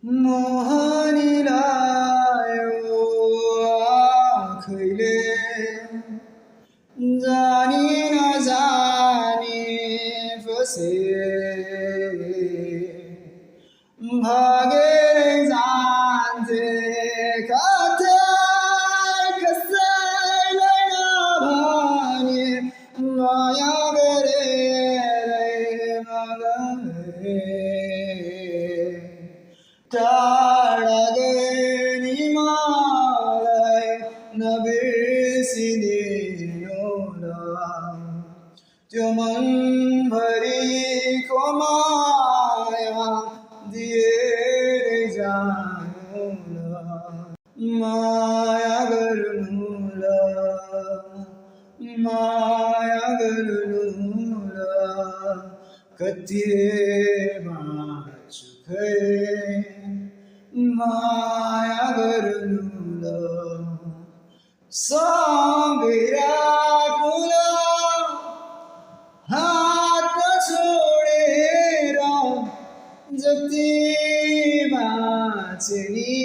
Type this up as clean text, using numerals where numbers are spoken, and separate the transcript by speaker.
Speaker 1: मोहनी लायो आँखैले जानी नजानी फसे भागेर जान्थे कतै कसैलाई नभनी माया गरेरै मगए टाढा गए नि मलाई नबिर्सिदिनु न त्यो मनभरिको माया दिएरै जानु न माया गर्नु ल माया गर्नु ल कति बाँच्छु खै माया गर्नु ल सँगै राख्नु ल हात छोडेर जति बाँचे नि